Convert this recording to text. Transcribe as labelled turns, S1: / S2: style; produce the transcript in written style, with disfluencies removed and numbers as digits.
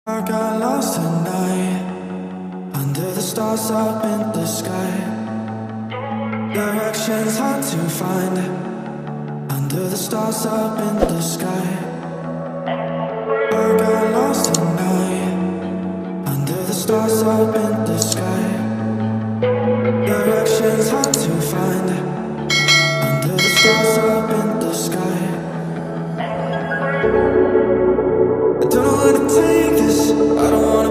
S1: I got lost tonight, under the stars up in the sky. Directions hard to find, under the stars up in the sky. I got lost tonight, under the stars up in the sky. Directions hard to find, under the stars up in the sky. I don't know where to take this, I don't want